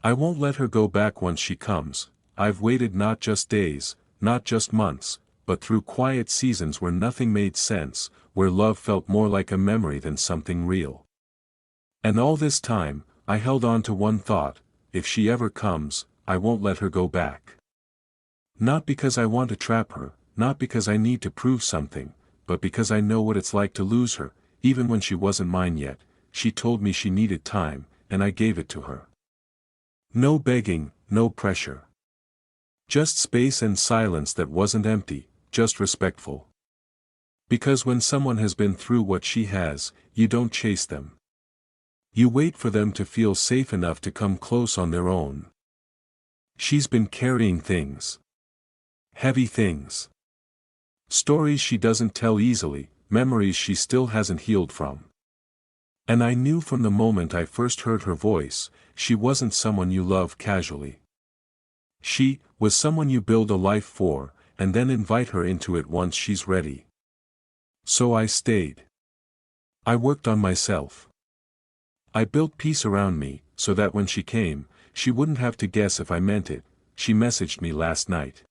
I won't let her go back once she comes. I've waited not just days, not just months, but through quiet seasons where nothing made sense, where love felt more like a memory than something real. And all this time, I held on to one thought: if she ever comes, I won't let her go back. Not because I want to trap her, not because I need to prove something, but because I know what it's like to lose her. Even when she wasn't mine yet, she told me she needed time, and I gave it to her. No begging, no pressure. Just space and silence that wasn't empty, just respectful. Because when someone has been through what she has, you don't chase them. You wait for them to feel safe enough to come close on their own. She's been carrying things. Heavy things. Stories she doesn't tell easily, memories she still hasn't healed from. And I knew from the moment I first heard her voice, she wasn't someone you love casually. She was someone you build a life for, and then invite her into it once she's ready. So I stayed. I worked on myself. I built peace around me, so that when she came, she wouldn't have to guess if I meant it. She messaged me last night.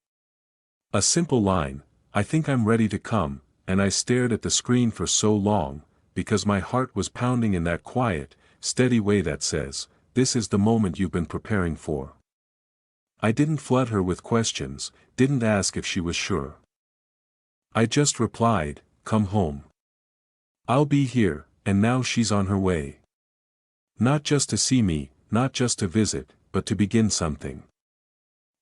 A simple line: "I think I'm ready to come," and I stared at the screen for so long, because my heart was pounding in that quiet, steady way that says, "This is the moment you've been preparing for." I didn't flood her with questions, didn't ask if she was sure. I just replied, "Come home. I'll be here," and now she's on her way. Not just to see me, not just to visit, but to begin something.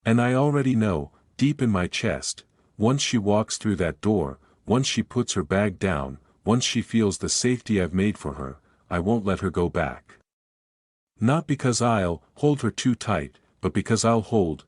And I already know, deep in my chest, once she walks through that door, once she puts her bag down, once she feels the safety I've made for her, I won't let her go back. Not because I'll hold her too tight, but because I'll hold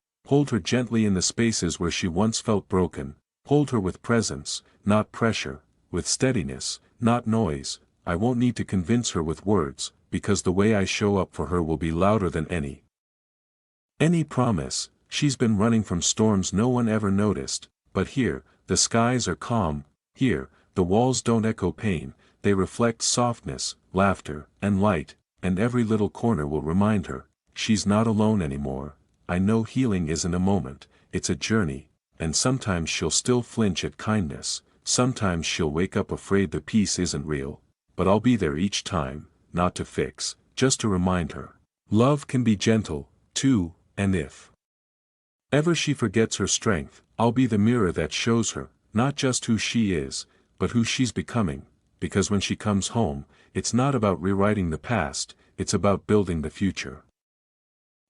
her gently in the spaces where she once felt broken, hold her with presence, not pressure, with steadiness, not noise. I won't need to convince her with words, because the way I show up for her will be louder than any promise. She's been running from storms no one ever noticed, but here, the skies are calm. Here, the walls don't echo pain, they reflect softness, laughter, and light, and every little corner will remind her, she's not alone anymore. I know healing isn't a moment, it's a journey, and sometimes she'll still flinch at kindness, sometimes she'll wake up afraid the peace isn't real, but I'll be there each time, not to fix, just to remind her. Love can be gentle, too, and if ever she forgets her strength, I'll be the mirror that shows her, not just who she is, but who she's becoming, because when she comes home, it's not about rewriting the past, it's about building the future.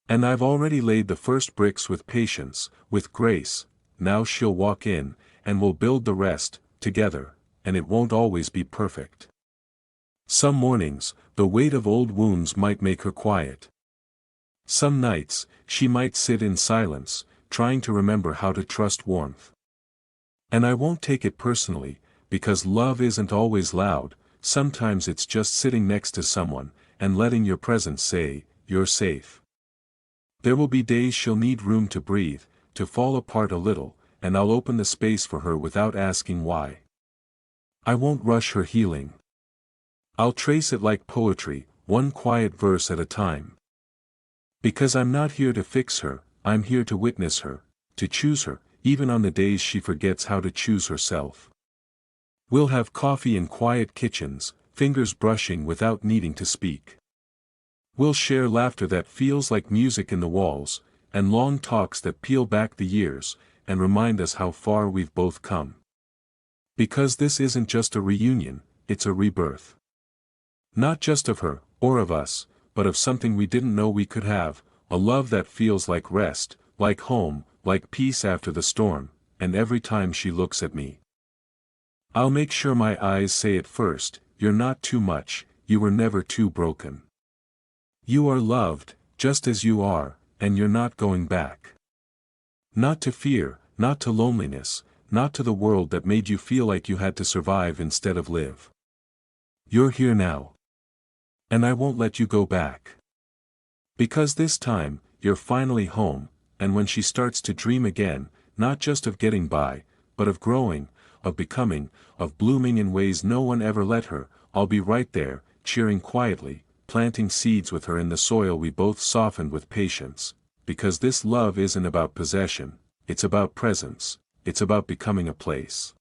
And I've already laid the first bricks with patience, with grace. Now she'll walk in, and we'll build the rest, together, and it won't always be perfect. Some mornings, the weight of old wounds might make her quiet. Some nights, she might sit in silence, trying to remember how to trust warmth. And I won't take it personally, because love isn't always loud. Sometimes it's just sitting next to someone, and letting your presence say, "You're safe." There will be days she'll need room to breathe, to fall apart a little, and I'll open the space for her without asking why. I won't rush her healing. I'll trace it like poetry, one quiet verse at a time. Because I'm not here to fix her, I'm here to witness her, to choose her, even on the days she forgets how to choose herself. We'll have coffee in quiet kitchens, fingers brushing without needing to speak. We'll share laughter that feels like music in the walls, and long talks that peel back the years, and remind us how far we've both come. Because this isn't just a reunion, it's a rebirth. Not just of her, or of us, but of something we didn't know we could have, a love that feels like rest, like home, like peace after the storm, and every time she looks at me, I'll make sure my eyes say it first: "You're not too much, you were never too broken. You are loved, just as you are, and you're not going back. Not to fear, not to loneliness, not to the world that made you feel like you had to survive instead of live. You're here now. And I won't let you go back. Because this time, you're finally home, and when she starts to dream again, not just of getting by, but of growing, of becoming, of blooming in ways no one ever let her, I'll be right there, cheering quietly, planting seeds with her in the soil we both softened with patience, because this love isn't about possession, it's about presence, it's about becoming a place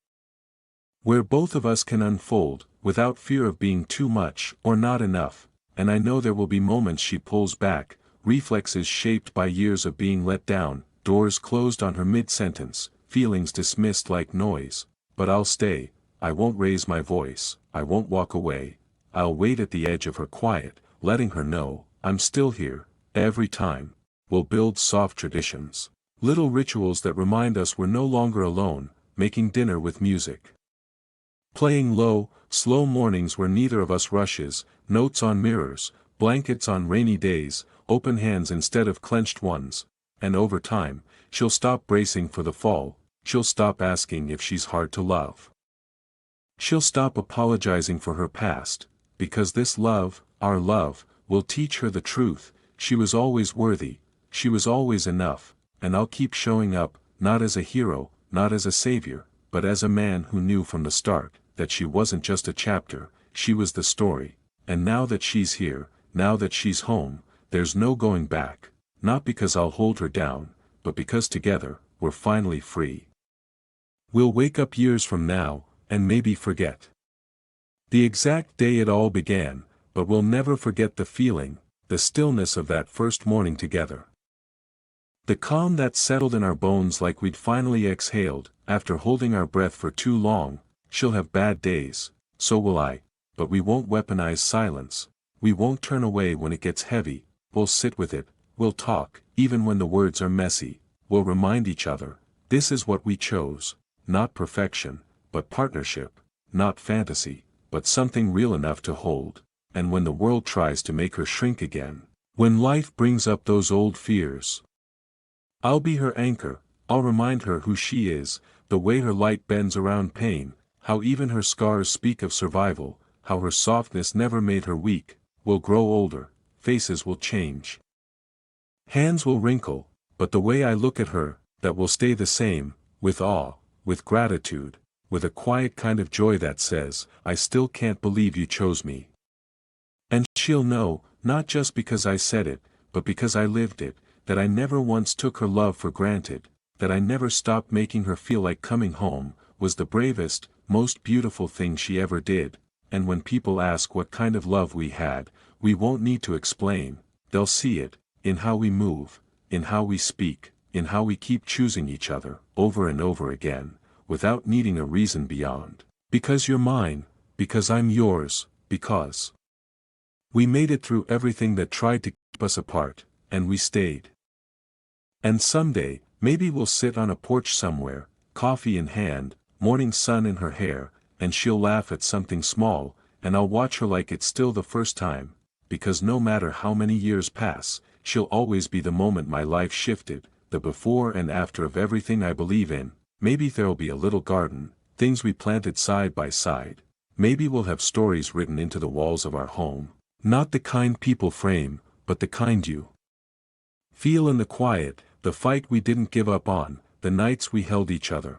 where both of us can unfold, without fear of being too much or not enough. And I know there will be moments she pulls back, reflexes shaped by years of being let down, doors closed on her mid-sentence, feelings dismissed like noise. But I'll stay, I won't raise my voice, I won't walk away, I'll wait at the edge of her quiet, letting her know, I'm still here, every time. We'll build soft traditions, little rituals that remind us we're no longer alone, making dinner with music playing low, slow mornings where neither of us rushes, notes on mirrors, blankets on rainy days, open hands instead of clenched ones. And over time, she'll stop bracing for the fall, she'll stop asking if she's hard to love. She'll stop apologizing for her past, because this love, our love, will teach her the truth. She was always worthy, she was always enough, and I'll keep showing up, not as a hero, not as a savior, but as a man who knew from the start that she wasn't just a chapter, she was the story. And now that she's here, now that she's home, there's no going back, not because I'll hold her down, but because together, we're finally free. We'll wake up years from now, and maybe forget the exact day it all began, but we'll never forget the feeling, the stillness of that first morning together. The calm that settled in our bones like we'd finally exhaled, after holding our breath for too long. She'll have bad days, so will I, but we won't weaponize silence, we won't turn away when it gets heavy, we'll sit with it, we'll talk, even when the words are messy, we'll remind each other, this is what we chose, not perfection, but partnership, not fantasy, but something real enough to hold. And when the world tries to make her shrink again, when life brings up those old fears, I'll be her anchor, I'll remind her who she is, the way her light bends around pain, how even her scars speak of survival, how her softness never made her weak. We'll grow older, faces will change, hands will wrinkle, but the way I look at her, that will stay the same, with awe, with gratitude, with a quiet kind of joy that says, I still can't believe you chose me. And she'll know, not just because I said it, but because I lived it, that I never once took her love for granted, that I never stopped making her feel like coming home was the bravest, most beautiful thing she ever did. And when people ask what kind of love we had, we won't need to explain, they'll see it, in how we move, in how we speak, in how we keep choosing each other, over and over again, without needing a reason beyond, because you're mine, because I'm yours, because we made it through everything that tried to keep us apart, and we stayed. And someday, maybe we'll sit on a porch somewhere, coffee in hand, morning sun in her hair, and she'll laugh at something small, and I'll watch her like it's still the first time, because no matter how many years pass, she'll always be the moment my life shifted, the before and after of everything I believe in. Maybe there'll be a little garden, things we planted side by side. Maybe we'll have stories written into the walls of our home, not the kind people frame, but the kind you feel in the quiet, the fight we didn't give up on, the nights we held each other.